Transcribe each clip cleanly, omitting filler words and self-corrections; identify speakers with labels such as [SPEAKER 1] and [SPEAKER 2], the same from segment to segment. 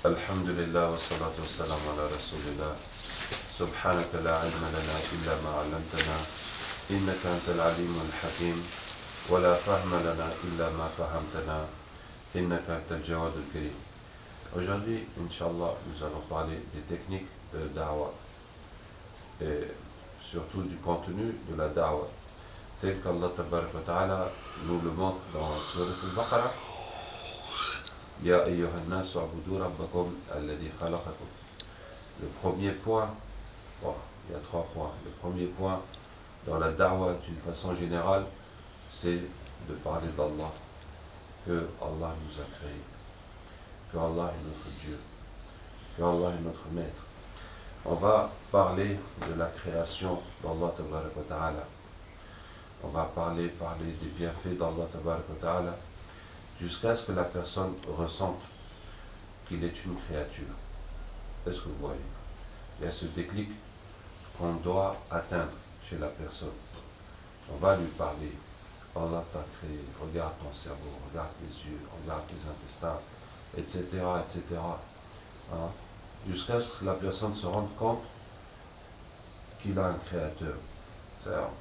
[SPEAKER 1] الحمد لله والصلاة والسلام على رسول الله سبحانك لا علم لنا إلا ما علمتنا إنك أنت العليم الحكيم ولا فهم لنا إلا ما فهمتنا إنك أنت الجواد الكريم. Aujourd'hui, Inch'Allah, nous allons parler des techniques de da'wah et surtout du contenu de la da'wah tel qu'Allah Ta'ala nous le montre dans Surat al-Baqarah. Ya ayyuhan nas u'budu rabbakum alladhi khalaqakum. Le premier point, bon, il y a 3 points. Le premier point dans la da'wah d'une façon générale, c'est de parler d'Allah, que Allah nous a créé, que Allah est notre Dieu, que Allah est notre maître. On va parler de la création d'Allah Ta'ala. On va parler des bienfaits d'Allah Ta'ala jusqu'à ce que la personne ressente qu'il est une créature. Est-ce que vous voyez? Il y a ce déclic qu'on doit atteindre chez la personne. On va lui parler. Allah t'a créé, regarde ton cerveau, regarde tes yeux, regarde tes intestins, etc. etc. Hein? Jusqu'à ce que la personne se rende compte qu'il a un créateur.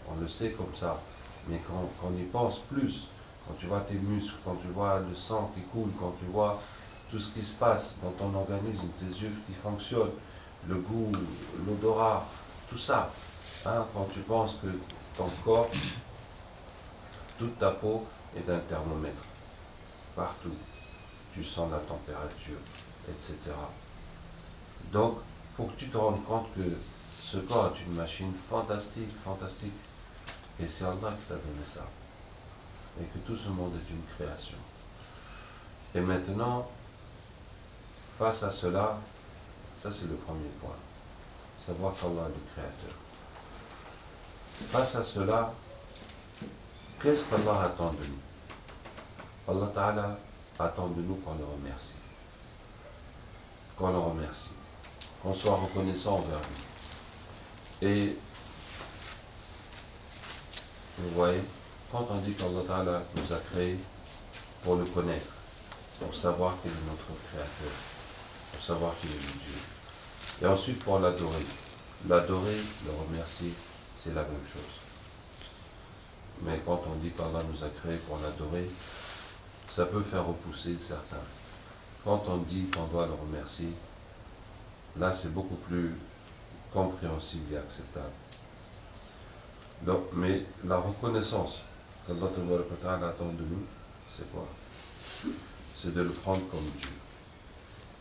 [SPEAKER 1] On le sait comme ça, mais quand on y pense plus, quand tu vois tes muscles, quand tu vois le sang qui coule, quand tu vois tout ce qui se passe dans ton organisme, tes yeux qui fonctionnent, le goût, l'odorat, tout ça, hein, quand tu penses que ton corps, toute ta peau est un thermomètre, partout, tu sens la température, etc. Donc, pour que tu te rendes compte que ce corps est une machine fantastique, fantastique, et c'est Allah qui t'a donné ça, et que tout ce monde est une création. Et maintenant, face à cela, ça c'est le premier point, savoir qu'Allah est le créateur. Face à cela, qu'est-ce qu'Allah attend de nous? Allah Ta'ala attend de nous qu'on le remercie. Qu'on le remercie. Qu'on soit reconnaissant envers lui. Et vous voyez, quand on dit qu'Allah Ta'ala nous a créés pour le connaître, pour savoir qu'il est notre créateur, pour savoir qu'il est le Dieu, et ensuite pour l'adorer. L'adorer, le remercier, c'est la même chose. Mais quand on dit qu'Allah nous a créés pour l'adorer, ça peut faire repousser certains. Quand on dit qu'on doit le remercier, là c'est beaucoup plus compréhensible et acceptable. Donc, mais la reconnaissance qu'Allah attend de nous, c'est quoi? C'est de le prendre comme Dieu.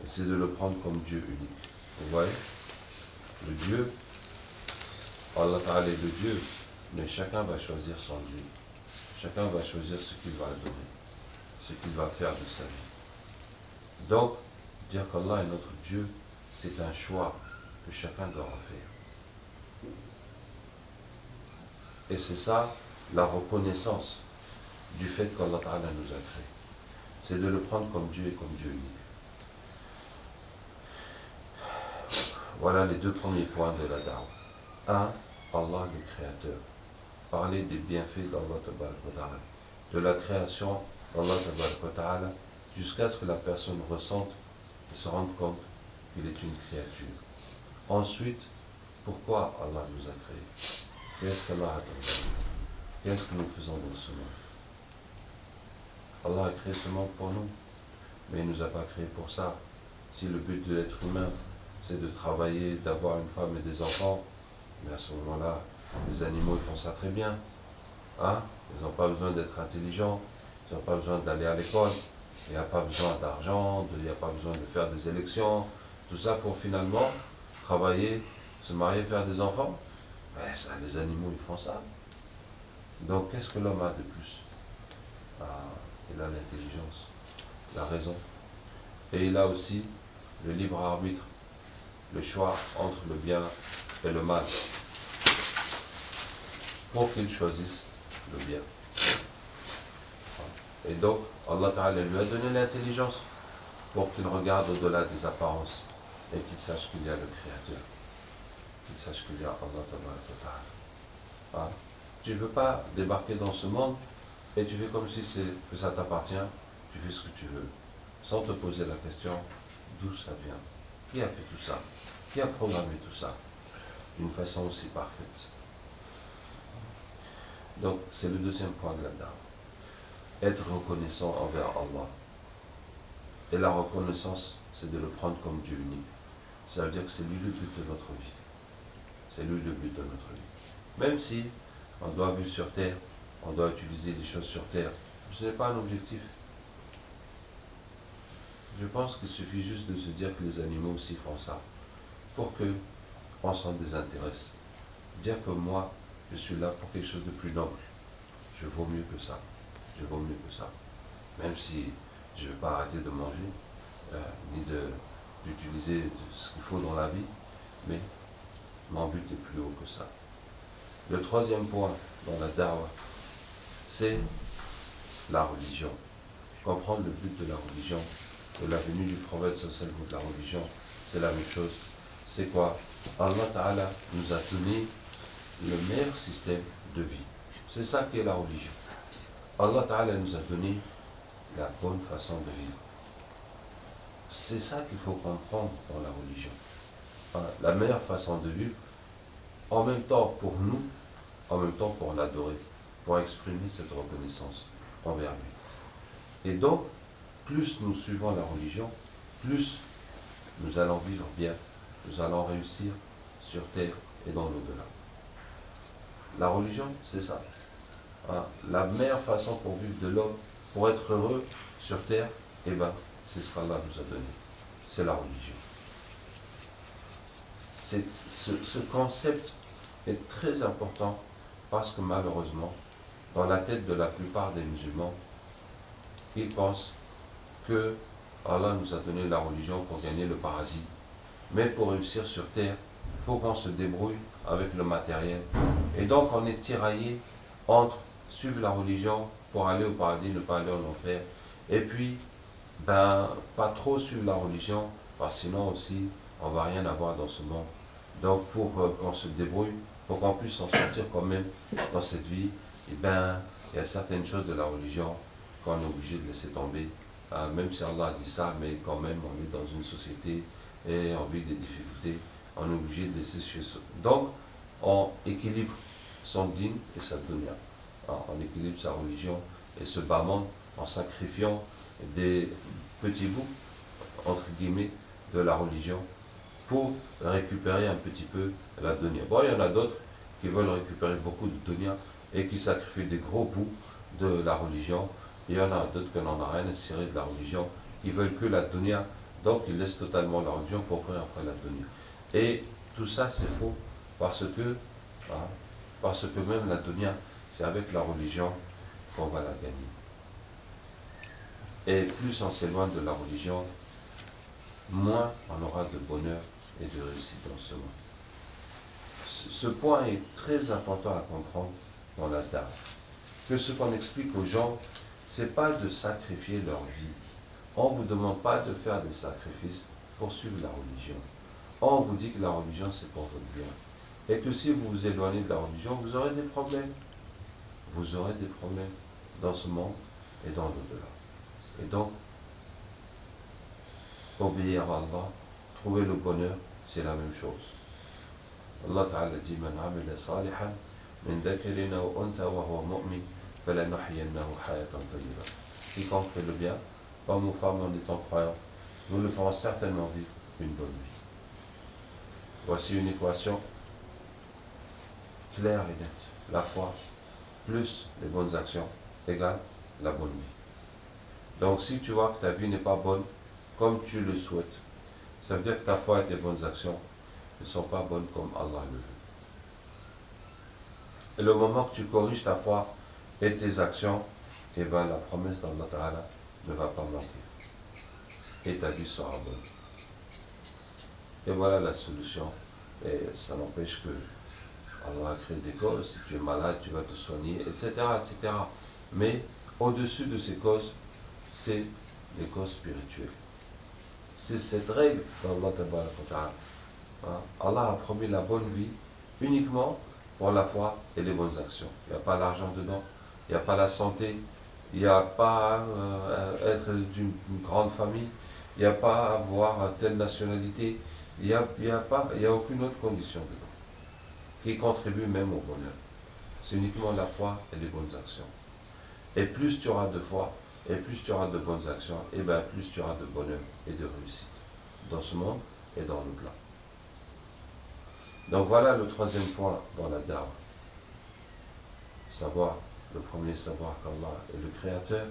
[SPEAKER 1] Et c'est de le prendre comme Dieu unique. Vous voyez? Le Dieu, Allah Ta'ala est le Dieu, mais chacun va choisir son Dieu. Chacun va choisir ce qu'il va adorer, ce qu'il va faire de sa vie. Donc, dire qu'Allah est notre Dieu, c'est un choix que chacun doit faire. Et c'est ça, la reconnaissance du fait qu'Allah Ta'ala nous a créés. C'est de le prendre comme Dieu et comme Dieu unique. Voilà les 2 premiers points de la da'wah. 1. Allah le Créateur. Parler des bienfaits d'Allah, de la création d'Allah, jusqu'à ce que la personne ressente et se rende compte qu'il est une créature. Ensuite, pourquoi Allah nous a créés? Qu'est-ce qu'Allah attend de nous? Qu'est-ce que nous faisons dans ce monde? Allah a créé ce monde pour nous, mais il ne nous a pas créé pour ça. Si le but de l'être humain, c'est de travailler, d'avoir une femme et des enfants, mais à ce moment-là, les animaux ils font ça très bien. Hein? Ils n'ont pas besoin d'être intelligents, ils n'ont pas besoin d'aller à l'école, il n'y a pas besoin d'argent, il n'y a pas besoin de faire des élections, tout ça pour finalement travailler, se marier, faire des enfants. Ben ça, les animaux ils font ça. Donc qu'est-ce que l'homme a de plus? Il a l'intelligence, la raison, et il a aussi le libre arbitre, le choix entre le bien et le mal, pour qu'il choisisse le bien. Et donc, Allah Ta'ala lui a donné l'intelligence pour qu'il regarde au-delà des apparences et qu'il sache qu'il y a le Créateur, qu'il sache qu'il y a Allah Ta'ala. Tu ne peux pas débarquer dans ce monde et tu fais comme si que ça t'appartient, tu fais ce que tu veux, sans te poser la question d'où ça vient? Qui a fait tout ça? Qui a programmé tout ça d'une façon aussi parfaite? Donc, c'est le deuxième point de la dame. Être reconnaissant envers Allah. Et la reconnaissance, c'est de le prendre comme Dieu unique. Ça veut dire que c'est lui le but de notre vie. C'est lui le but de notre vie. Même si on doit vivre sur terre, on doit utiliser des choses sur terre, ce n'est pas un objectif. Je pense qu'il suffit juste de se dire que les animaux aussi font ça, pour que on s'en désintéresse. Dire que moi, je suis là pour quelque chose de plus noble. Je vaux mieux que ça. Je vaux mieux que ça. Même si je ne vais pas arrêter de manger, ni d'utiliser ce qu'il faut dans la vie, mais mon but est plus haut que ça. Le troisième point dans la da'wah, c'est la religion. Comprendre le but de la religion, de la venue du prophète sallallahu de la religion, c'est la même chose. C'est quoi? Allah Ta'ala nous a donné le meilleur système de vie. C'est ça qui est la religion. Allah Ta'ala nous a donné la bonne façon de vivre. C'est ça qu'il faut comprendre dans la religion. La meilleure façon de vivre, en même temps pour nous, en même temps pour l'adorer, pour exprimer cette reconnaissance envers lui. Et donc, plus nous suivons la religion, plus nous allons vivre bien, nous allons réussir sur terre et dans l'au-delà. La religion, c'est ça. La meilleure façon pour vivre de l'homme, pour être heureux sur terre, eh ben, c'est ce qu'Allah nous a donné. C'est la religion. Ce concept est très important parce que malheureusement, dans la tête de la plupart des musulmans, ils pensent que Allah nous a donné la religion pour gagner le paradis. Mais pour réussir sur terre, il faut qu'on se débrouille avec le matériel. Et donc on est tiraillé entre suivre la religion pour aller au paradis, ne pas aller en enfer. Et puis, pas trop suivre la religion, parce que sinon aussi, on ne va rien avoir dans ce monde. Donc pour qu'on se débrouille, pour qu'on puisse s'en sortir quand même dans cette vie, il y a certaines choses de la religion qu'on est obligé de laisser tomber. Même si Allah dit ça, mais quand même on est dans une société et on vit des difficultés, on est obligé de laisser chez soi. Donc on équilibre son dîn et sa dunya. On équilibre sa religion et ce bas monde en sacrifiant des petits bouts, entre guillemets, de la religion pour récupérer un petit peu la dunya. Bon, il y en a d'autres qui veulent récupérer beaucoup de dunya et qui sacrifient des gros bouts de la religion. Il y en a d'autres qui n'en ont rien à cirer de la religion, qui veulent que la dunya, donc ils laissent totalement la religion pour courir après la dunya. Et tout ça c'est faux, parce que même la dunya, c'est avec la religion qu'on va la gagner. Et plus on s'éloigne de la religion, moins on aura de bonheur et de réussite dans ce monde. Ce point est très important à comprendre dans la da'wah. Que ce qu'on explique aux gens, c'est pas de sacrifier leur vie. On ne vous demande pas de faire des sacrifices pour suivre la religion. On vous dit que la religion c'est pour votre bien. Et que si vous vous éloignez de la religion, vous aurez des problèmes. Vous aurez des problèmes dans ce monde et dans l'au-delà. Et donc, obéir à Allah, trouver le bonheur, c'est la même chose. Allah Ta'ala dit Man amila salihan min dhakarin aw untha wa huwa mu'min falanuhyiyannahu hayatan tayyiba. Quiconque fait le bien, homme ou femme en étant croyant, nous le ferons certainement vivre une bonne vie. Voici une équation claire et nette. La foi plus les bonnes actions égale la bonne vie. Donc si tu vois que ta vie n'est pas bonne comme tu le souhaites, ça veut dire que ta foi et tes bonnes actions ne sont pas bonnes comme Allah le veut. Et le moment que tu corriges ta foi et tes actions, la promesse d'Allah Ta'ala ne va pas manquer. Et ta vie sera bonne. Et voilà la solution. Et ça n'empêche que Allah a créé des causes. Si tu es malade, tu vas te soigner, etc. etc. Mais au-dessus de ces causes, c'est les causes spirituelles. C'est cette règle d'Allah Ta'ala. Allah a promis la bonne vie uniquement pour la foi et les bonnes actions. Il n'y a pas l'argent dedans, il n'y a pas la santé, il n'y a pas être d'une grande famille, il n'y a pas à avoir telle nationalité, il n'y a aucune autre condition dedans qui contribue même au bonheur. C'est uniquement la foi et les bonnes actions. Et plus tu auras de foi, et plus tu auras de bonnes actions, et bien plus tu auras de bonheur et de réussite dans ce monde et dans l'au-delà. Donc voilà le troisième point dans la da'wah. Savoir, le premier, savoir qu'Allah est le Créateur.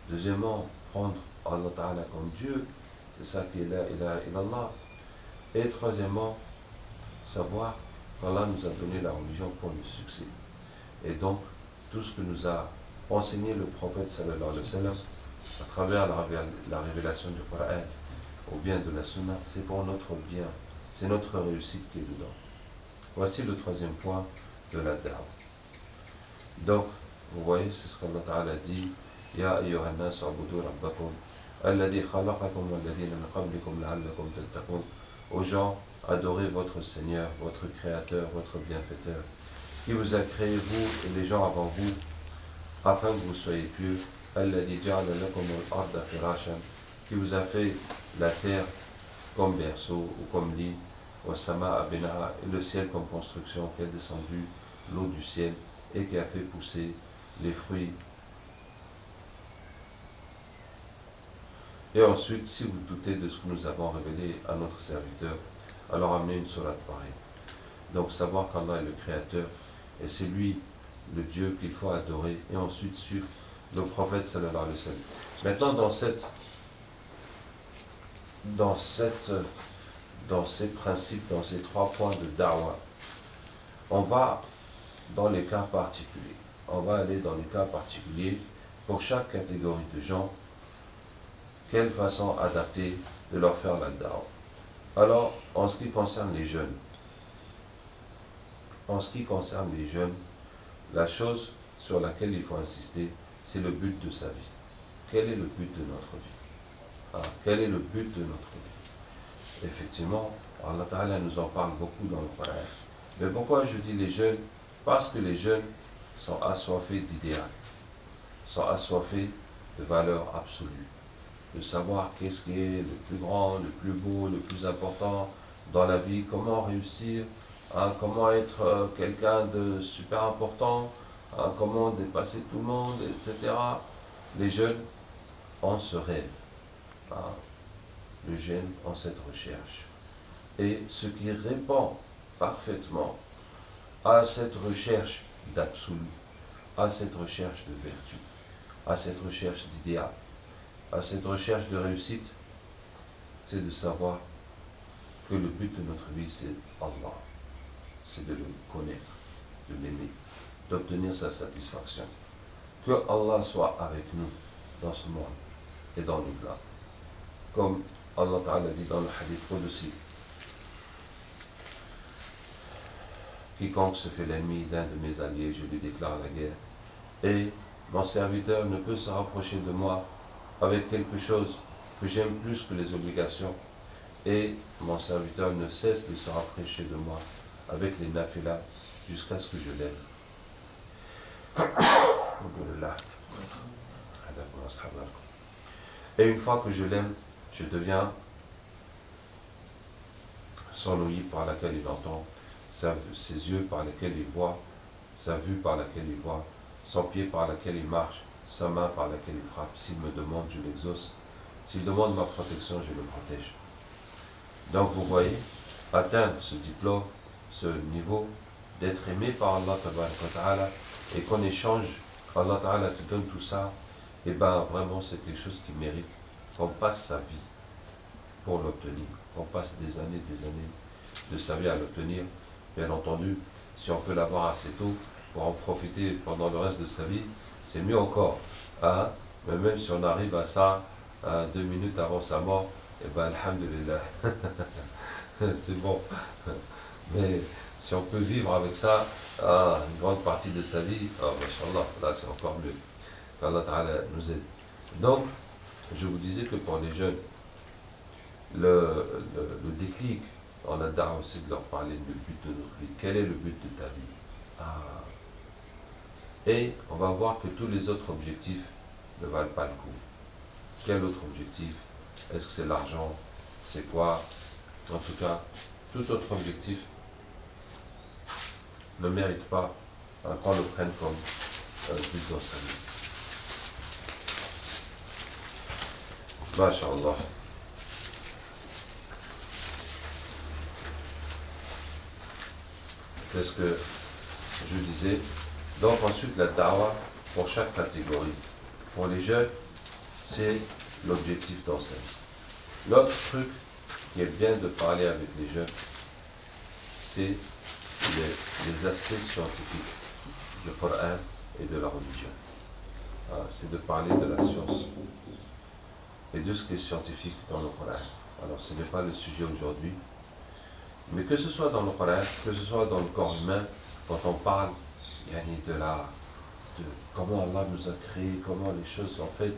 [SPEAKER 1] Deuxièmement, prendre Allah Ta'ala comme Dieu, c'est ça qui est là, illallah. Et troisièmement, savoir qu'Allah nous a donné la religion pour le succès. Et donc, tout ce que nous a enseigné le prophète sallallahu alayhi wa sallam, à travers la révélation du Coran, au bien de la Sunna, c'est pour notre bien, c'est notre réussite qui est dedans. Voici le troisième point de la da'wah. Donc, vous voyez, c'est ce qu'Allah Ta'ala dit, Ya ayyuhan nas u'budu rabbakum, alladhi khalaqakum walladhina min qablikum la'allakum tattaqun. Aux gens, adorez votre Seigneur, votre Créateur, votre Bienfaiteur, qui vous a créé, vous et les gens avant vous, afin que vous soyez pieux. Alladhi ja'ala lakum al-arda firashan, qui vous a fait la terre comme berceau ou comme lit, wa sama'a bina'a, et le ciel comme construction, qui a descendu l'eau du ciel et qui a fait pousser les fruits. Et ensuite, si vous doutez de ce que nous avons révélé à notre serviteur, alors amenez une sourate pareille. Donc savoir qu'Allah est le Créateur, et c'est lui le Dieu qu'il faut adorer, et ensuite suivre le prophète sallallahu alayhi wa sallam. Maintenant, dans ces principes, dans ces trois points de da'wah, on va dans les cas particuliers. On va aller dans les cas particuliers pour chaque catégorie de gens, quelle façon adaptée de leur faire la da'wah. Alors, en ce qui concerne les jeunes, la chose sur laquelle il faut insister, c'est le but de sa vie. Quel est le but de notre vie? Quel est le but de notre vie? Effectivement, Allah Ta'ala nous en parle beaucoup dans le Coran. Mais pourquoi je dis les jeunes? Parce que les jeunes sont assoiffés d'idéal, sont assoiffés de valeurs absolues, de savoir qu'est-ce qui est le plus grand, le plus beau, le plus important dans la vie, comment réussir, comment être quelqu'un de super important, comment dépasser tout le monde, etc. Les jeunes ont ce rêve, les jeunes ont cette recherche. Et ce qui répond parfaitement à cette recherche d'absolu, à cette recherche de vertu, à cette recherche d'idéal, à cette recherche de réussite, c'est de savoir que le but de notre vie, c'est Allah. C'est de le connaître, de l'aimer, d'obtenir sa satisfaction. Que Allah soit avec nous dans ce monde et dans l'au-delà. Comme Allah Ta'ala dit dans le hadith Qudsi, quiconque se fait l'ennemi d'un de mes alliés, je lui déclare la guerre. Et mon serviteur ne peut se rapprocher de moi avec quelque chose que j'aime plus que les obligations. Et mon serviteur ne cesse de se rapprocher de moi avec les nafilas jusqu'à ce que je l'aime. Et une fois que je l'aime, je deviens son ouïe par laquelle il entend, ses yeux par lesquels il voit, sa vue par laquelle il voit, son pied par lequel il marche, sa main par laquelle il frappe. S'il me demande, je l'exauce. S'il demande ma protection, je le protège. Donc vous voyez, atteindre ce diplôme, ce niveau d'être aimé par Allah Ta'ala, et qu'on échange, Allah Ta'ala te donne tout ça, et bien vraiment c'est quelque chose qui mérite qu'on passe sa vie pour l'obtenir, qu'on passe des années de sa vie à l'obtenir. Bien entendu, si on peut l'avoir assez tôt pour en profiter pendant le reste de sa vie, c'est mieux encore. Mais même si on arrive à ça 2 minutes avant sa mort, et bien alhamdulillah, c'est bon. Mais si on peut vivre avec ça une grande partie de sa vie, mashallah, là c'est encore mieux. Qu'Allah Ta'ala nous aide. Donc, je vous disais que pour les jeunes, le déclic dans la da'wah, c'est de leur parler du but de notre vie. Quel est le but de ta vie? Et on va voir que tous les autres objectifs ne valent pas le coup. Quel autre objectif? Est-ce que c'est l'argent? C'est quoi? En tout cas, tout autre objectif ne mérite pas qu'on le prenne comme but d'enseignement. Masha'Allah. Qu'est-ce que je disais? Donc ensuite la da'wah pour chaque catégorie. Pour les jeunes, c'est l'objectif d'enseigner. L'autre truc qui est bien de parler avec les jeunes, c'est les aspects scientifiques du Coran et de la religion. C'est de parler de la science et de ce qui est scientifique dans le Coran. Alors ce n'est pas le sujet aujourd'hui, mais que ce soit dans le Coran, que ce soit dans le corps humain, quand on parle de comment Allah nous a créé, comment les choses sont faites.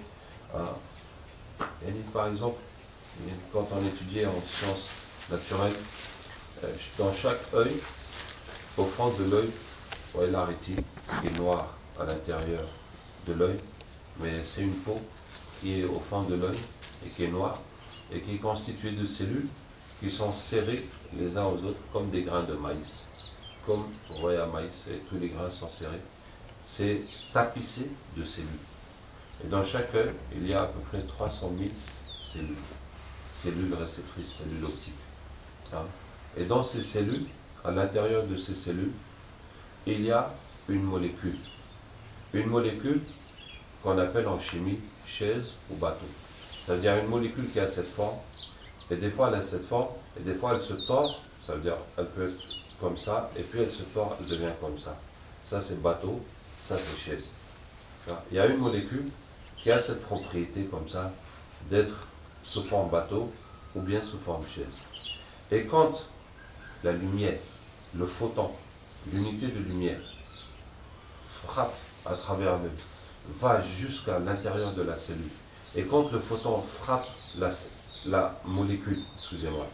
[SPEAKER 1] Par exemple, quand on étudiait en sciences naturelles, dans chaque œil, au fond de l'œil, voyez la rétine, ce qui est noir à l'intérieur de l'œil, mais c'est une peau qui est au fond de l'œil et qui est noire et qui est constituée de cellules qui sont serrées les uns aux autres comme des grains de maïs. Comme vous voyez un maïs et tous les grains sont serrés, c'est tapissé de cellules. Et dans chaque œil, il y a à peu près 300 000 cellules. Cellules réceptrices, cellules optiques. Et dans ces cellules, à l'intérieur de ces cellules, il y a une molécule. Une molécule qu'on appelle en chimie chaise ou bateau. Ça veut dire une molécule qui a cette forme, et des fois elle a cette forme, et des fois elle se tord, ça veut dire elle peut être comme ça, et puis elle se tord, elle devient comme ça. Ça c'est bateau, ça c'est chaise. Il y a une molécule qui a cette propriété comme ça, d'être sous forme bateau ou bien sous forme chaise. Et quand la lumière, le photon, l'unité de lumière frappe à travers l'œil, va jusqu'à l'intérieur de la cellule, et quand le photon frappe la molécule, excusez-moi,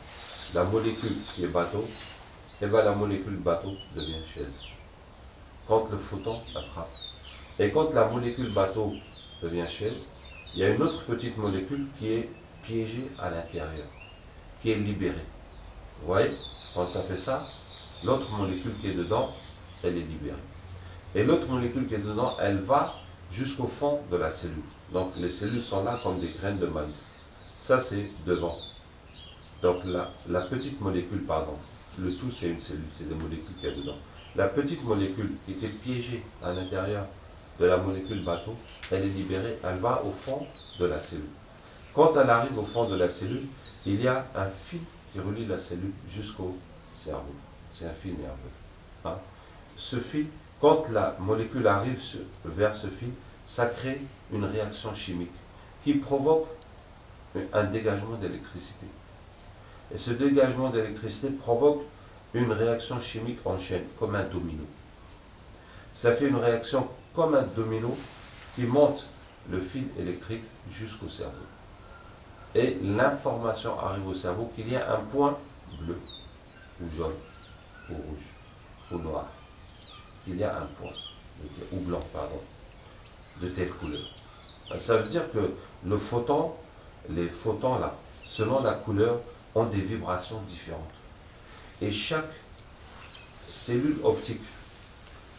[SPEAKER 1] la molécule qui est bateau, et bien la molécule bateau devient chaise. Quand le photon la frappe. Et quand la molécule bateau devient chaise, il y a une autre petite molécule qui est piégée à l'intérieur, qui est libérée. Vous voyez, quand ça fait ça, l'autre molécule qui est dedans, elle est libérée. Et l'autre molécule qui est dedans, elle va jusqu'au fond de la cellule. Donc les cellules sont là comme des graines de maïs. Ça c'est devant. Donc la petite molécule, pardon, le tout c'est une cellule, c'est des molécules qu'il y a dedans. La petite molécule qui était piégée à l'intérieur de la molécule bateau, elle est libérée, elle va au fond de la cellule. Quand elle arrive au fond de la cellule, il y a un fil qui relie la cellule jusqu'au cerveau. C'est un fil nerveux. Ce fil, quand la molécule arrive vers ce fil, ça crée une réaction chimique qui provoque un dégagement d'électricité. Et ce dégagement d'électricité provoque une réaction chimique en chaîne, comme un domino. Ça fait une réaction comme un domino qui monte le fil électrique jusqu'au cerveau. Et l'information arrive au cerveau qu'il y a un point bleu, ou jaune, ou rouge, ou noir. Il y a un point, ou blanc, pardon, de telle couleur. Ça veut dire que le photon, les photons là, selon la couleur, ont des vibrations différentes. Et chaque cellule optique,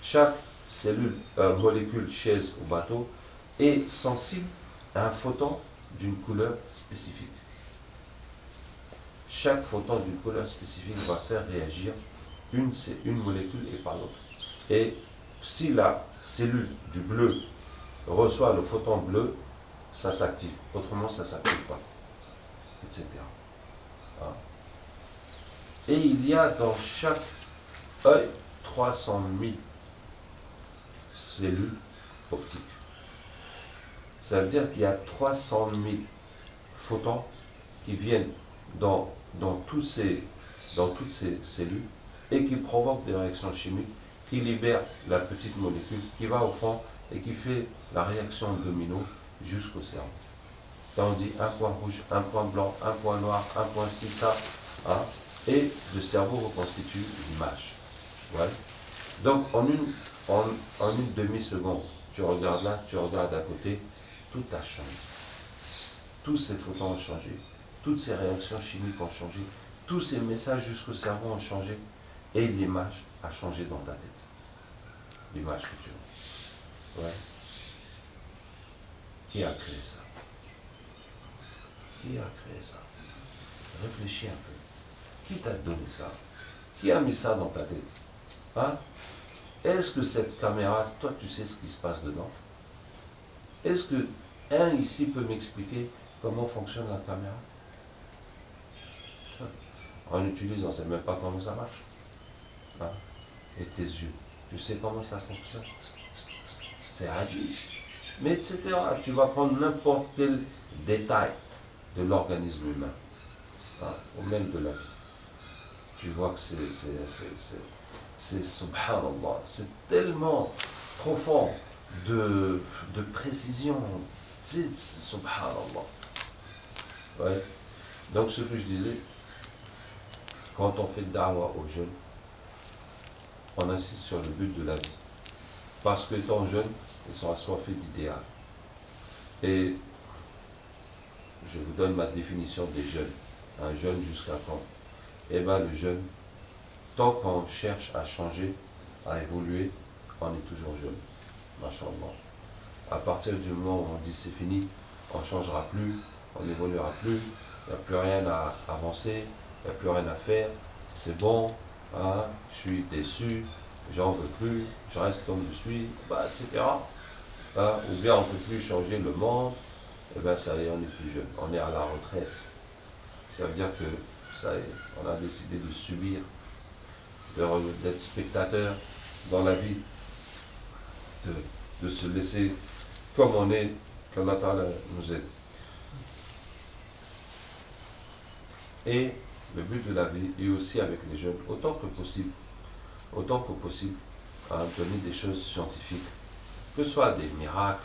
[SPEAKER 1] chaque cellule, molécule, chaise ou bateau est sensible à un photon d'une couleur spécifique. Chaque photon d'une couleur spécifique va faire réagir une molécule et pas l'autre. Et si la cellule du bleu reçoit le photon bleu, ça s'active. Autrement, ça ne s'active pas. Etc. Et il y a dans chaque œil 300 000 cellules optiques. Ça veut dire qu'il y a 300 000 photons qui viennent dans toutes ces cellules et qui provoquent des réactions chimiques, qui libèrent la petite molécule qui va au fond et qui fait la réaction domino jusqu'au cerveau. Et on dit un point rouge, un point blanc, un point noir, un point ci, ça, et le cerveau reconstitue l'image. Voilà. Donc en une demi-seconde, tu regardes là, tu regardes à côté, tout a changé. Tous ces photons ont changé. toutes ces réactions chimiques ont changé, tous ces messages jusqu'au cerveau ont changé, et l'image a changé dans ta tête. L'image que tu vois. Ouais. Qui a créé ça? Qui a créé ça? Réfléchis un peu. Qui t'a donné ça? Qui a mis ça dans ta tête? Hein? Est-ce que cette caméra, toi tu sais ce qui se passe dedans? Est-ce que un ici peut m'expliquer comment fonctionne la caméra? On utilise, on ne sait même pas comment ça marche. Hein? Et tes yeux, tu sais comment ça fonctionne? C'est agile. Mais etc. Tu vas prendre n'importe quel détail de l'organisme humain, hein, ou même de la vie. Tu vois que c'est subhanallah, c'est tellement profond de précision. C'est subhanallah. Ouais. Donc ce que je disais, quand on fait da'wah aux jeunes, on insiste sur le but de la vie. Parce que étant jeunes, ils sont assoiffés d'idéal. Et je vous donne ma définition des jeunes. Un jeune jusqu'à quand? Eh bien le jeune, tant qu'on cherche à changer, à évoluer, on est toujours jeune. Machallah. À partir du moment où on dit c'est fini, on ne changera plus, on n'évoluera plus, il n'y a plus rien à avancer, il n'y a plus rien à faire, c'est bon, hein, je suis déçu, j'en veux plus, je reste comme je suis, bah, etc. Hein, ou bien on ne peut plus changer le monde, et bien ça y est, on n'est plus jeune, on est à la retraite. Ça veut dire que ça y est, on a décidé de subir, d'être spectateur dans la vie, de se laisser comme on est, qu'Allah Ta'ala nous aide. Et le but de la vie est aussi avec les jeunes, autant que possible, à donner des choses scientifiques, que ce soit des miracles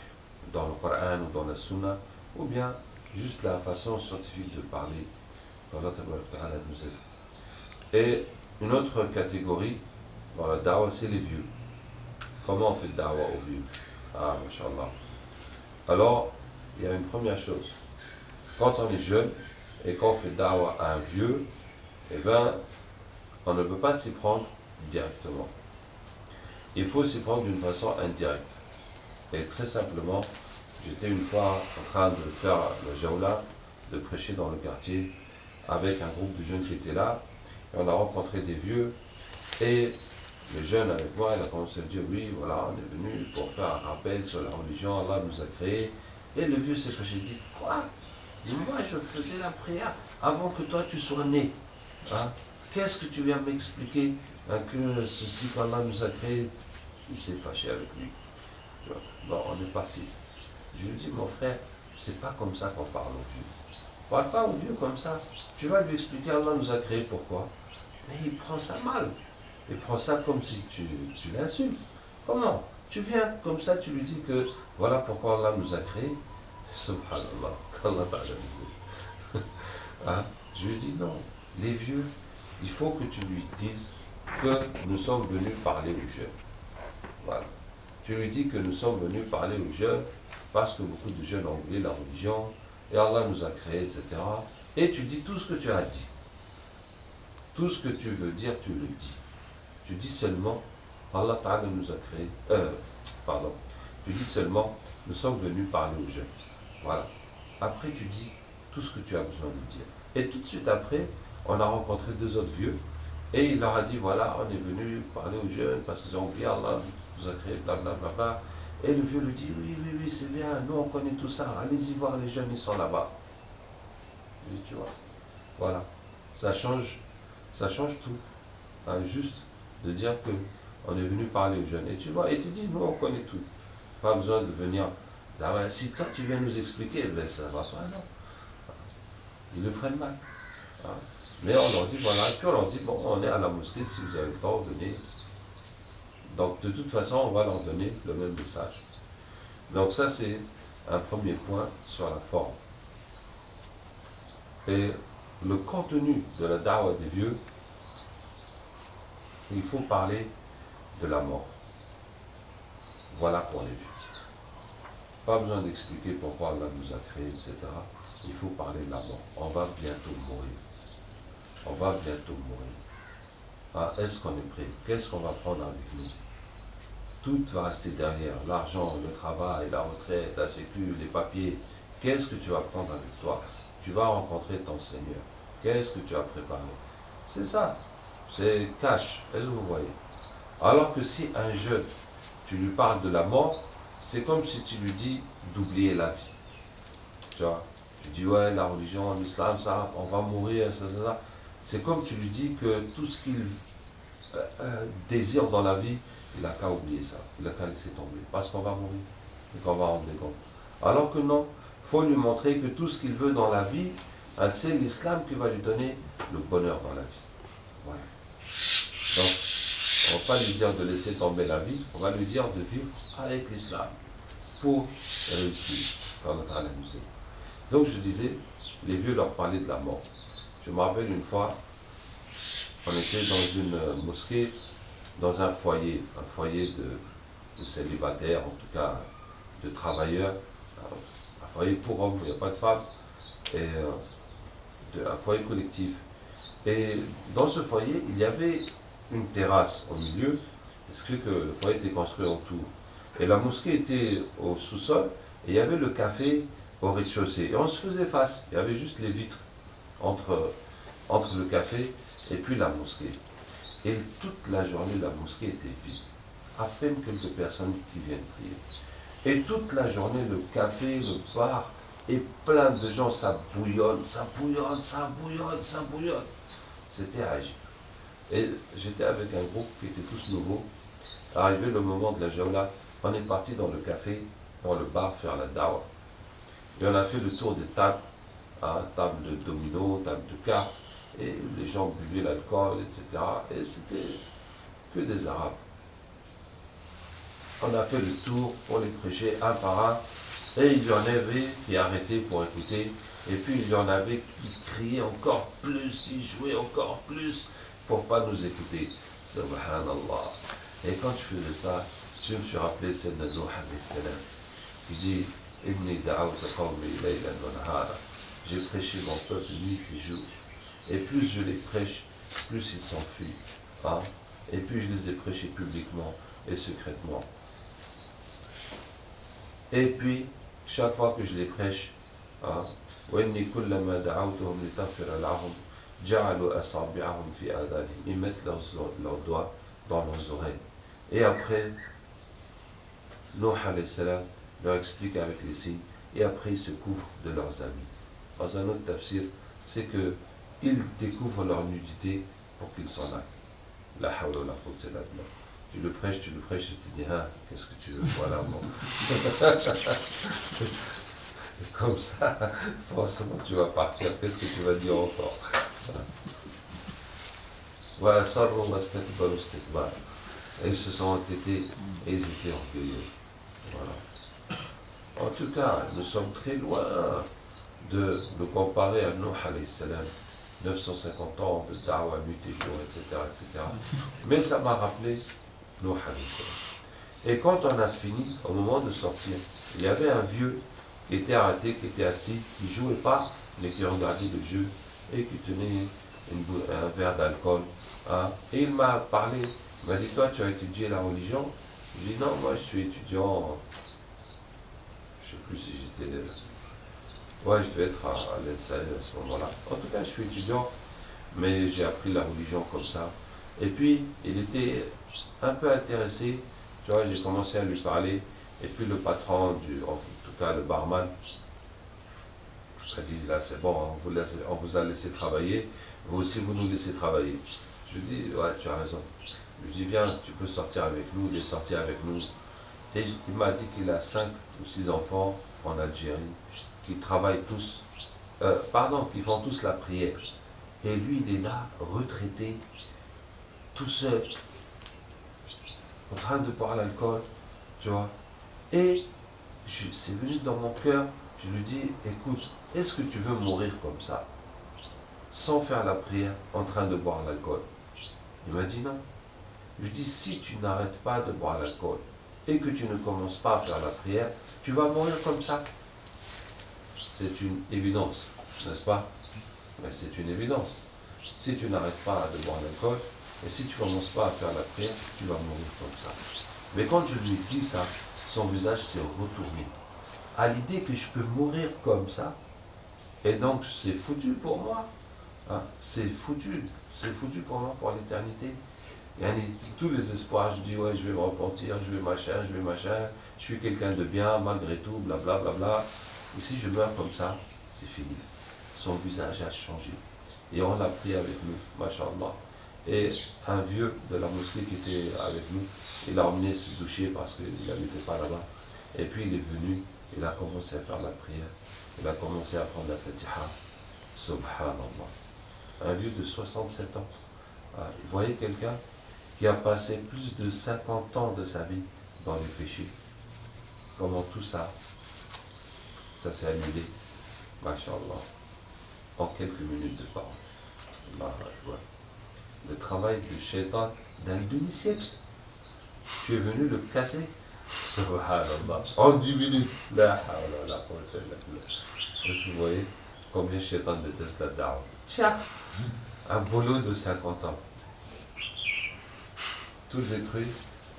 [SPEAKER 1] dans le Coran ou dans la Sunna, ou bien juste la façon scientifique de parler, qu'Allah Ta'ala nous aide. Et une autre catégorie dans la da'wah, c'est les vieux. Comment on fait da'wah aux vieux? Ah, mashallah. Alors, il y a une première chose. Quand on est jeune et qu'on fait da'wah à un vieux, eh bien, on ne peut pas s'y prendre directement. Il faut s'y prendre d'une façon indirecte. Et très simplement, j'étais une fois en train de faire le jawla, de prêcher dans le quartier, avec un groupe de jeunes qui étaient là, et on a rencontré des vieux, et le jeune avec moi, il a commencé à dire, oui, voilà, on est venu pour faire un rappel sur la religion, Allah nous a créés. Et le vieux s'est fâché, dit, quoi? Moi, je faisais la prière avant que toi, tu sois né. Hein? Qu'est-ce que tu viens m'expliquer, hein, que ceci qu'Allah nous a créé? Il s'est fâché avec lui. Bon, on est parti. Je lui dis, mon frère, c'est pas comme ça qu'on parle aux vieux. Parle pas aux vieux comme ça. Tu vas lui expliquer, Allah nous a créé pourquoi. Mais il prend ça mal. Il prend ça comme si tu l'insultes. Comment? Tu viens comme ça, tu lui dis que voilà pourquoi Allah nous a créés. Subhanallah, qu'Allah Ta'ala nous aide. Hein? Je lui dis non, les vieux, il faut que tu lui dises que nous sommes venus parler aux jeunes. Voilà. Tu lui dis que nous sommes venus parler aux jeunes parce que beaucoup de jeunes ont oublié la religion et Allah nous a créés, etc. Et tu dis tout ce que tu as dit. Tout ce que tu veux dire, tu le dis. Tu dis seulement, Allah Ta'ala nous a créés, tu dis seulement, nous sommes venus parler aux jeunes. Voilà. Après, tu dis tout ce que tu as besoin de dire. Et tout de suite après, on a rencontré deux autres vieux, et il leur a dit, voilà, on est venu parler aux jeunes parce qu'ils ont oublié, Allah nous a créés, blablabla. Bla, bla. Et le vieux lui dit, oui, c'est bien, nous on connaît tout ça, allez-y voir, les jeunes, ils sont là-bas. Oui, tu vois. Voilà. Ça change tout. Hein, juste de dire que on est venu parler aux jeunes. Et tu vois, et tu dis, nous on connaît tout. Pas besoin de venir. Si toi tu viens nous expliquer, ben ça va pas, non. Ils le prennent mal. Hein. Mais on leur dit, voilà, et puis on leur dit, bon, on est à la mosquée, si vous avez le temps, venez. Donc de toute façon, on va leur donner le même message. Donc ça, c'est un premier point sur la forme. Et le contenu de la da'wah des vieux, il faut parler de la mort. Voilà pour les vieux. Pas besoin d'expliquer pourquoi Allah nous a créés, etc. il faut parler de la mort. On va bientôt mourir. On va bientôt mourir. Ah, est-ce qu'on est prêt? Qu'est-ce qu'on va prendre avec nous? Tout va rester derrière. L'argent, le travail, la retraite, la sécu, les papiers. Qu'est-ce que tu vas prendre avec toi? Tu vas rencontrer ton Seigneur. Qu'est-ce que tu as préparé? C'est ça. C'est cash. Est-ce que vous voyez? Alors que si un jeune, tu lui parles de la mort, c'est comme si tu lui dis d'oublier la vie. Tu vois? Tu dis, ouais, la religion, l'islam, ça, on va mourir, ça. C'est comme tu lui dis que tout ce qu'il désire dans la vie, il n'a qu'à oublier ça. Il n'a qu'à laisser tomber. Parce qu'on va mourir et qu'on va rendre compte. Alors que non, il faut lui montrer que tout ce qu'il veut dans la vie, c'est l'islam qui va lui donner le bonheur dans la vie. Voilà. Donc, on ne va pas lui dire de laisser tomber la vie, on va lui dire de vivre avec l'islam pour réussir dans notre amusé. Donc je disais, les vieux leur parlaient de la mort. Je me rappelle une fois, on était dans une mosquée, dans un foyer de célibataires, en tout cas de travailleurs, un foyer pour hommes, il n'y a pas de femmes, et un foyer collectif. Et dans ce foyer, il y avait une terrasse au milieu, parce que le foyer était construit autour. Et la mosquée était au sous-sol, et il y avait le café au rez-de-chaussée. Et on se faisait face, il y avait juste les vitres entre le café et puis la mosquée. Et toute la journée, la mosquée était vide. À peine quelques personnes qui viennent prier. Et toute la journée, le café, le bar, et plein de gens, ça bouillonne. C'était agile. Et j'étais avec un groupe qui était tous nouveaux. Arrivé le moment de la jawla, on est parti dans le café, dans le bar, faire la dawa. Et on a fait le tour des tables, table de domino, table de cartes, et les gens buvaient l'alcool, etc. Et c'était que des Arabes. On a fait le tour pour les prêcher un par un, et il y en avait qui arrêtaient pour écouter, et puis il y en avait qui criaient encore plus, qui jouaient encore plus, pour ne pas nous écouter. Subhanallah. Et quand je faisais ça, je me suis rappelé celle de Nuh alayhi salam, qui dit Inni da'awta qawmi laylan wa nahara. J'ai prêché mon peuple nuit et jour. Et plus je les prêche, plus ils s'enfuient. Hein? Et puis je les ai prêchés publiquement et secrètement. Et puis, chaque fois que je les prêche, وإني كلما دعوتهم لتغفر لهم جعلوا أصابعهم في آذانهم. Ils mettent leurs doigts dans leurs oreilles. Et après, Nuh alayhi salam leur explique avec les signes, et après ils se couvrent de leurs amis. Dans un autre tafsir, c'est que ils découvrent leur nudité pour qu'ils s'en aillent. La hawla wa la quwwata illa billah. Tu le prêches, tu te dis, hein, qu'est-ce que tu veux, voilà, bon. Comme ça, forcément tu vas partir, qu'est-ce que tu vas dire encore? Voilà, et ils se sont entêtés et ils étaient orgueilleux. Voilà. En tout cas, nous sommes très loin de le comparer à Nuh alayhi salam, 950 ans de da'wa, nuit et jour, etc. Mais ça m'a rappelé Nuh alayhi salam. Et quand on a fini, au moment de sortir, il y avait un vieux qui était arrêté, qui était assis, qui ne jouait pas, mais qui regardait le jeu et qui tenait un verre d'alcool. Hein. Et il m'a parlé, il m'a dit, toi tu as étudié la religion? Je dis, non, moi je suis étudiant, je ne sais plus si j'étais là. Ouais, je devais être à l'ENSA à ce moment-là. En tout cas, je suis étudiant, mais j'ai appris la religion comme ça. Et puis, il était un peu intéressé, tu vois, j'ai commencé à lui parler, et puis le patron, en tout cas le barman, a dit, là c'est bon, on vous a laissé travailler, vous aussi vous nous laissez travailler. Je lui dis, ouais, tu as raison. Je lui dis, viens, tu peux sortir avec nous, il est sorti avec nous. Et il m'a dit qu'il a 5 ou 6 enfants en Algérie, qui travaillent tous, qui font tous la prière. Et lui, il est là, retraité, tout seul, en train de boire l'alcool, tu vois. Et c'est venu dans mon cœur, je lui dis, écoute, est-ce que tu veux mourir comme ça, sans faire la prière, en train de boire l'alcool? Il m'a dit non. Je dis, si tu n'arrêtes pas de boire l'alcool, et que tu ne commences pas à faire la prière, tu vas mourir comme ça. c'est une évidence, n'est-ce pas? Mais c'est une évidence. Si tu n'arrêtes pas de boire l'alcool, et si tu ne commences pas à faire la prière, tu vas mourir comme ça. Mais quand je lui ai dit ça, son visage s'est retourné. À l'idée que je peux mourir comme ça, et donc c'est foutu pour moi. Hein, c'est foutu pour moi, pour l'éternité. Il y a tous les espoirs, je dis ouais, je vais me repentir, je vais machin, je suis quelqu'un de bien malgré tout, blablabla. Bla, bla, bla. Et si je meurs comme ça, c'est fini. Son visage a changé. Et on l'a pris avec nous, machallah. Et un vieux de la mosquée qui était avec nous, il l'a emmené se doucher parce qu'il n'habitait pas là-bas. Et puis il est venu, il a commencé à faire la prière. Il a commencé à prendre la Fatiha. Subhanallah. Un vieux de 67 ans. Vous voyez quelqu'un qui a passé plus de 50 ans de sa vie dans les péchés. Comment tout ça, ça s'est annulé, machallah, en quelques minutes de parole. Le travail du shaitan d'un demi-siècle. Tu es venu le casser, subhanallah, en 10 minutes. Est-ce que vous voyez combien shaitan déteste la da'wah? Tiens, un boulot de 50 ans. Tout détruit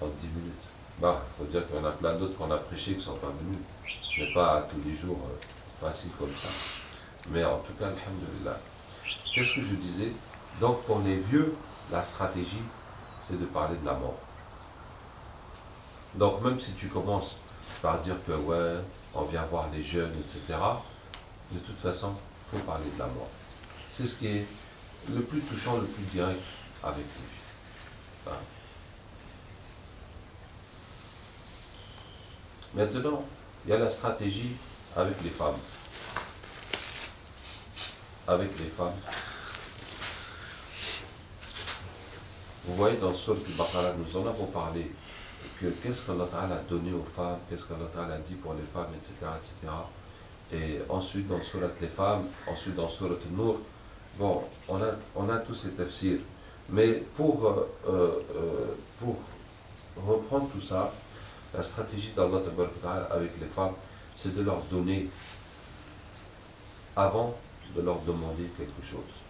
[SPEAKER 1] en 10 minutes. Bah, il faut dire qu'il y en a plein d'autres qu'on a prêché qui ne sont pas venus. Ce n'est pas tous les jours facile comme ça. Mais en tout cas, alhamdoulilah. Qu'est-ce que je disais? Donc pour les vieux, la stratégie, c'est de parler de la mort. Donc même si tu commences par dire que ouais, on vient voir les jeunes, etc., de toute façon, il faut parler de la mort. C'est ce qui est le plus touchant, le plus direct avec lui. Hein? Maintenant, il y a la stratégie avec les femmes. Avec les femmes. Vous voyez dans Sourate Al-Baqarah, nous en avons parlé, que qu'est-ce qu'Allah Ta'ala a donné aux femmes, qu'est-ce qu'Allah Ta'ala a dit pour les femmes, etc., etc. Et ensuite dans Sourate les femmes, ensuite dans Sourate Nur. Bon, on a tous ces tafsirs. Mais pour reprendre tout ça, la stratégie d'Allah Ta'ala avec les femmes, c'est de leur donner, avant de leur demander quelque chose.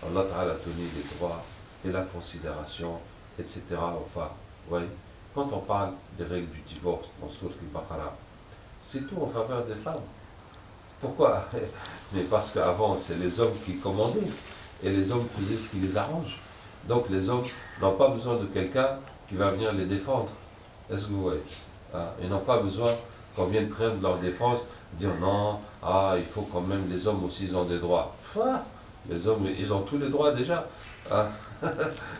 [SPEAKER 1] Allah Ta'ala a donné les droits et la considération, etc. aux femmes. Ouais. Quand on parle des règles du divorce dans Sourate Al-Baqarah, c'est tout en faveur des femmes. Pourquoi? Mais parce qu'avant, c'est les hommes qui commandaient, et les hommes faisaient ce qui les arrange. Donc les hommes n'ont pas besoin de quelqu'un qui va venir les défendre. Est-ce que vous voyez? Ils n'ont pas besoin qu'on vienne prendre leur défense, dire non, il faut quand même, les hommes aussi, ils ont des droits. Les hommes, ils ont tous les droits déjà.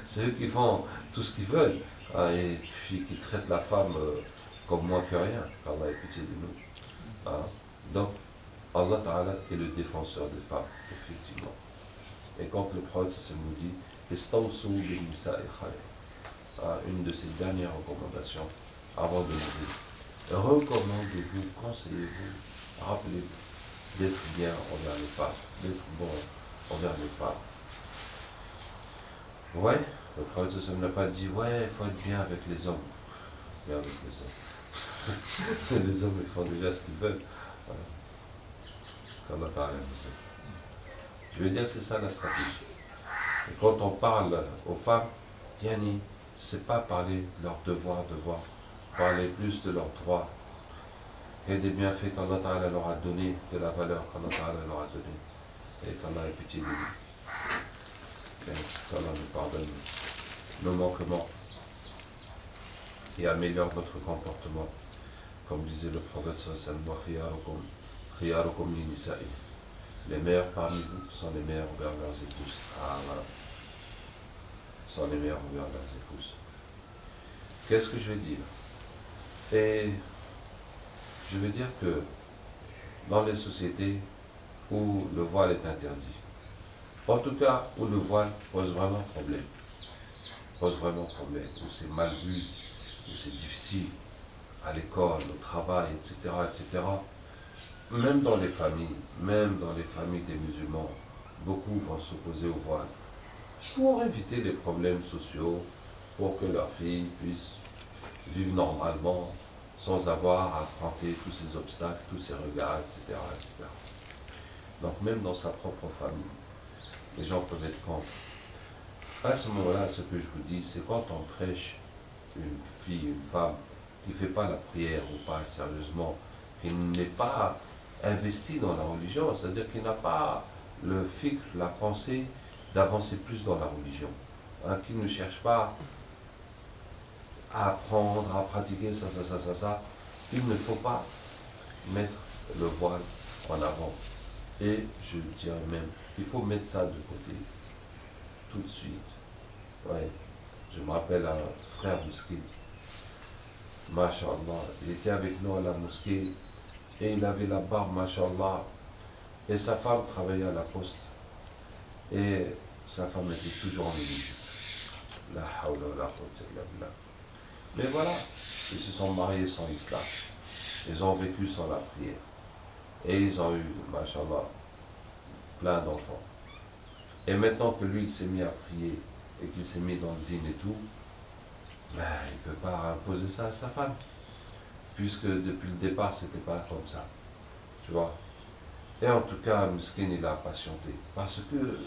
[SPEAKER 1] C'est eux qui font tout ce qu'ils veulent. Et puis qui traitent la femme comme moins que rien. Allah ait pitié de nous. Donc, Allah Ta'ala est le défenseur des femmes, effectivement. Et quand le prophète nous dit une de ses dernières recommandations avant de mourir, recommandez-vous, conseillez-vous, rappelez-vous d'être bien envers les femmes, d'être bon envers les femmes. Ouais, le prophète n'a pas dit ouais, il faut être bien avec les hommes. Bien avec les hommes. Les hommes, ils font déjà ce qu'ils veulent. Qu'Allah Ta'ala nous aide. Je veux dire, c'est ça la stratégie. Et quand on parle aux femmes, Diani, c'est pas parler de leurs devoirs, parler plus de leurs droits et des bienfaits qu'Allah Ta'ala leur a donné, de la valeur qu'Allah Ta'ala leur a donnée. Et qu'Allah ait pitié de nous. Et qu'Allah nous pardonne nos manquements et améliore notre comportement. Comme disait le prophète sallallahu alayhi wa sallam, les meilleurs parmi vous sont les meilleurs envers leurs épouses. Voilà. Sont les meilleurs envers leurs épouses. Qu'est-ce que je vais dire? Et je veux dire que dans les sociétés où le voile est interdit, en tout cas où le voile pose vraiment problème, où c'est mal vu, où c'est difficile, à l'école, au travail, etc., etc., même dans les familles des musulmans, beaucoup vont s'opposer au voile pour éviter les problèmes sociaux, pour que leurs filles puissent vivre normalement, sans avoir à affronter tous ces obstacles, tous ces regards, etc., etc. Donc même dans sa propre famille, les gens peuvent être contre. À ce moment-là, ce que je vous dis, c'est quand on prêche une fille, une femme qui ne fait pas la prière ou pas sérieusement, qui n'est pas investi dans la religion, c'est-à-dire qu'il n'a pas le fikr, la pensée d'avancer plus dans la religion, hein, qui ne cherche pas à apprendre, à pratiquer ça, il ne faut pas mettre le voile en avant. Et je dirais même, il faut mettre ça de côté tout de suite. Ouais. Je me rappelle un frère mosquée, Masha'Allah, il était avec nous à la mosquée et il avait la barbe, Masha'Allah, et sa femme travaillait à la poste et sa femme était toujours en religion. La hawla wa la quwwata illa billah. Mais voilà, ils se sont mariés sans islam. Ils ont vécu sans la prière. Et ils ont eu, Masha'Allah, plein d'enfants. Et maintenant que lui, il s'est mis à prier et qu'il s'est mis dans le dîner et tout, ben, il ne peut pas imposer ça à sa femme. Puisque depuis le départ, c'était pas comme ça. Tu vois. Et en tout cas, Miskin, il a patienté. Parce que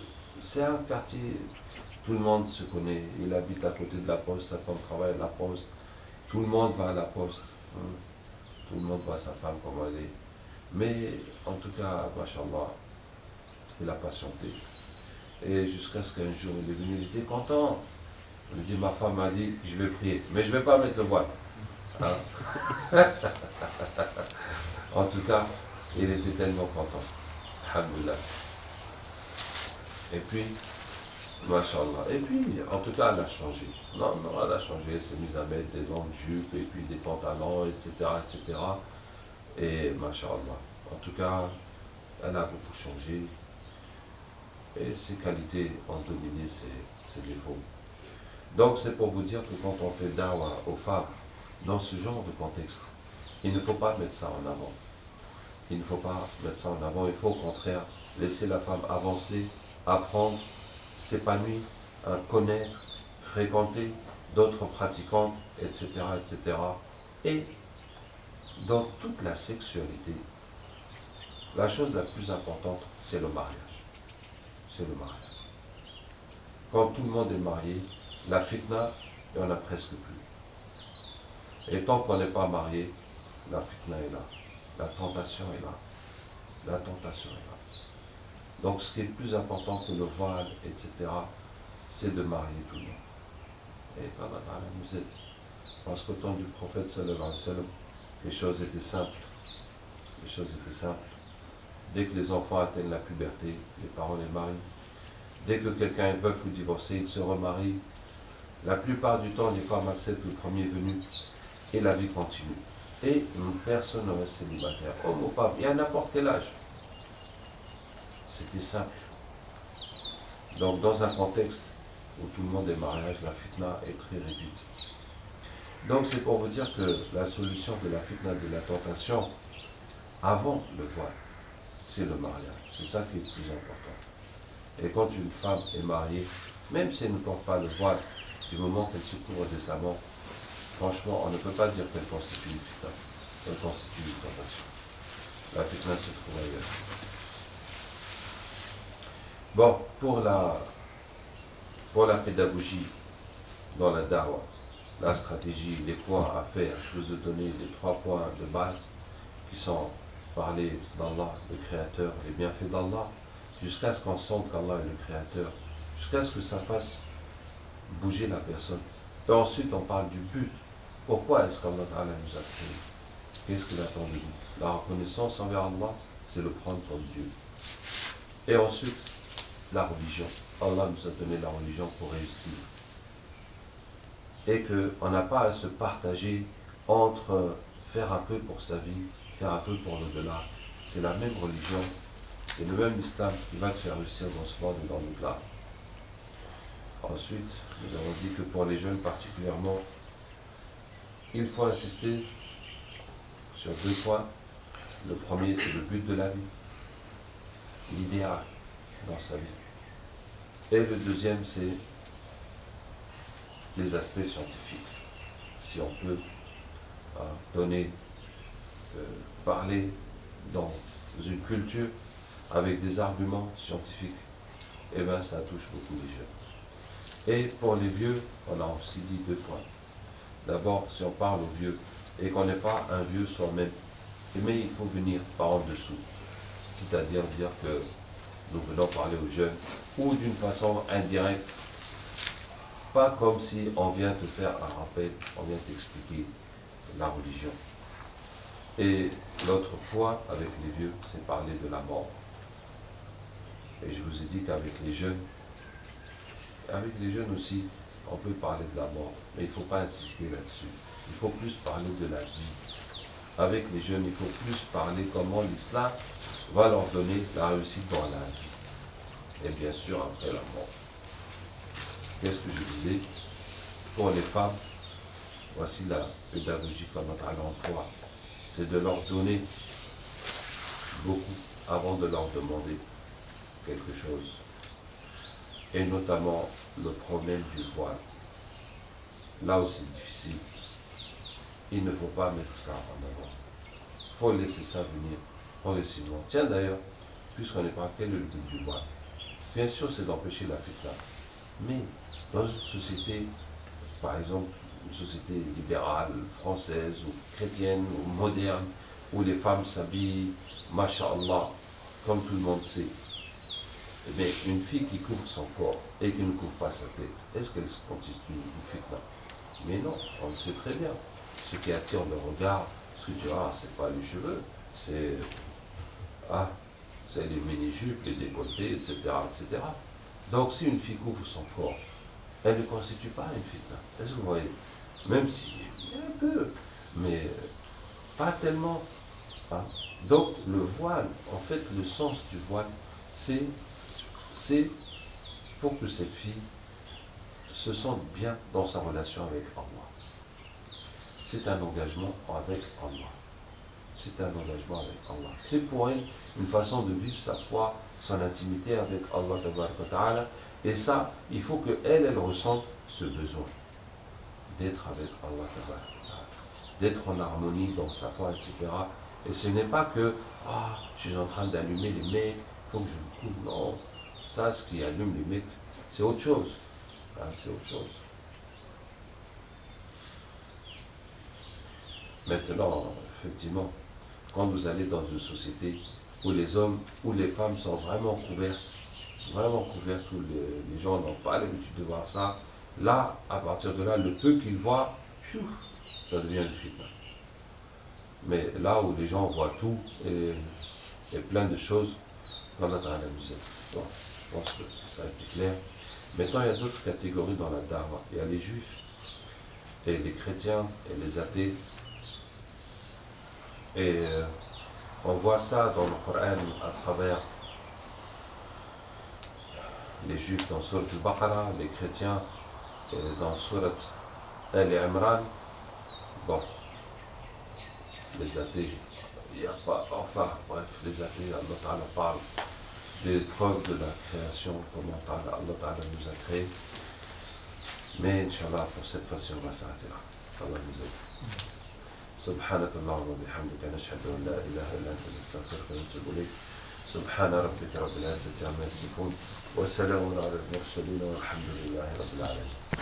[SPEAKER 1] c'est un quartier, tout le monde se connaît. Il habite à côté de la poste, sa femme travaille à la poste. Tout le monde va à la poste. Tout le monde voit sa femme comment elle est. Mais en tout cas, Machallah, il a patienté. Et jusqu'à ce qu'un jour il est venu, il était content. Il me dit, ma femme m'a dit, je vais prier, mais je ne vais pas mettre le voile. Hein? En tout cas, il était tellement content. Alhamdulillah. Et puis, Masha'Allah. Et puis, en tout cas, elle a changé. Non, elle a changé. Elle s'est mise à mettre des longues jupes et puis des pantalons, etc., etc. Et Masha'Allah. En tout cas, elle a beaucoup changé. Et ses qualités ont dominé ses défauts. Donc, c'est pour vous dire que quand on fait da'wah aux femmes, dans ce genre de contexte, il ne faut pas mettre ça en avant. Il ne faut pas mettre ça en avant. Il faut au contraire laisser la femme avancer, apprendre, s'épanouir, connaître, fréquenter d'autres pratiquantes, etc., etc. Et dans toute la sexualité, la chose la plus importante, c'est le mariage. C'est le mariage. Quand tout le monde est marié, la fitna, il n'y en a presque plus. Et tant qu'on n'est pas marié, la fitna est là. La tentation est là. La tentation est là. Donc ce qui est le plus important que le voile, etc., c'est de marier tout le monde. Et qu'Allah nous aide. Parce qu'au temps du prophète sallallahu alayhi wa sallam, les choses étaient simples. Les choses étaient simples. Dès que les enfants atteignent la puberté, les parents les marient. Dès que quelqu'un est veuf ou divorcé, il se remarie. La plupart du temps, les femmes acceptent le premier venu et la vie continue. Et personne ne reste célibataire, homme ou femme, et à n'importe quel âge. C'était simple. Donc dans un contexte où tout le monde est mariage, la fitna est très réduite. Donc c'est pour vous dire que la solution de la fitna, de la tentation, avant le voile, c'est le mariage. C'est ça qui est le plus important. Et quand une femme est mariée, même si elle ne porte pas le voile, du moment qu'elle se couvre décemment, franchement, on ne peut pas dire qu'elle constitue une fitna. Elle constitue une tentation. La fitna se trouve ailleurs. Bon, pour la pédagogie dans la da'wah, la stratégie, les points à faire, je vous ai donné les 3 points de base qui sont parler d'Allah, le Créateur, les bienfaits d'Allah, jusqu'à ce qu'on sente qu'Allah est le Créateur, jusqu'à ce que ça fasse bouger la personne. Et ensuite, on parle du but. Pourquoi est-ce qu'Allah nous a créés? Qu'est-ce qu'il attend de nous? La reconnaissance envers Allah, c'est le prendre comme Dieu. Et ensuite, la religion. Allah nous a donné la religion pour réussir. Et qu'on n'a pas à se partager entre faire un peu pour sa vie, faire un peu pour l'au-delà. C'est la même religion, c'est le même islam qui va te faire réussir dans ce monde et dans l'au-delà. Ensuite, nous avons dit que pour les jeunes particulièrement, il faut insister sur 2 points. Le premier, c'est le but de la vie, l'idéal dans sa vie. Et le deuxième, c'est les aspects scientifiques. Si on peut donner, parler dans une culture avec des arguments scientifiques, eh bien ça touche beaucoup les jeunes. Et pour les vieux, on a aussi dit 2 points. D'abord, si on parle aux vieux et qu'on n'est pas un vieux soi-même, mais il faut venir par en dessous. C'est-à-dire dire que nous venons parler aux jeunes ou d'une façon indirecte, pas comme si on vient te faire un rappel, on vient t'expliquer la religion. Et l'autre point avec les vieux, c'est parler de la mort. Et je vous ai dit qu'avec les jeunes aussi, on peut parler de la mort, mais il ne faut pas insister là-dessus. Il faut plus parler de la vie. Avec les jeunes, il faut plus parler comment l'islam va leur donner la réussite dans la vie. Et bien sûr, après la mort. Qu'est-ce que je disais? Pour les femmes, voici la pédagogie qu'Allah Ta'ala emploie. C'est de leur donner beaucoup avant de leur demander quelque chose. Et notamment le problème du voile. Là où c'est difficile, il ne faut pas mettre ça en avant. Il faut laisser ça venir progressivement. Tiens d'ailleurs, puisqu'on n'est pas, quel est le but du voile? Bien sûr, c'est d'empêcher la fitna. Mais dans une société, par exemple, une société libérale, française, ou chrétienne, ou moderne, où les femmes s'habillent, masha'Allah, comme tout le monde sait, mais une fille qui couvre son corps et qui ne couvre pas sa tête, est-ce qu'elle constitue une fitna? Mais non, on le sait très bien. Ce qui attire le regard, ce que tu as, c'est pas les cheveux, c'est les mini-jupes, les décolletés, etc., etc. Donc si une fille couvre son corps, elle ne constitue pas une fitna. Est-ce que vous voyez? Même si, un peu, mais pas tellement. Hein. Donc le voile, en fait, le sens du voile, c'est pour que cette fille se sente bien dans sa relation avec Allah. C'est un engagement avec Allah. C'est un engagement avec Allah. C'est pour elle une façon de vivre sa foi, son intimité avec Allah. Et ça, il faut qu'elle ressente ce besoin d'être avec Allah, d'être en harmonie dans sa foi, etc. Et ce n'est pas que, je suis en train d'allumer les mecs, il faut que je me couvre. Non, ça, ce qui allume les mecs, c'est autre chose. C'est autre chose. Maintenant, effectivement, quand vous allez dans une société où les hommes ou les femmes sont vraiment couvertes, où les gens n'ont pas l'habitude de voir ça, là, à partir de là, le peu qu'ils voient, ça devient une fitna. Mais là où les gens voient tout et plein de choses, on a à la musique. Bon, je pense que ça a été clair. Maintenant, il y a d'autres catégories dans la da'wah. Il y a les juifs, et les chrétiens, et les athées. Et on voit ça dans le Coran à travers les juifs dans Surat al-Baqarah, les chrétiens dans Surat al-Imran. Bon, les athées, il n'y a pas, enfin, bref, les athées, Allah parle des preuves de la création, comment Allah nous a créés. Mais Inch'Allah, pour cette fois-ci, on va s'arrêter là. Allah nous aide. سبحانك اللهم وبحمدك نشهد أن لا إله إلا أنت نستغفرك ونتوب إليك سبحان ربك رب العزة عما يصفون وسلام على المرسلين والحمد لله رب العالمين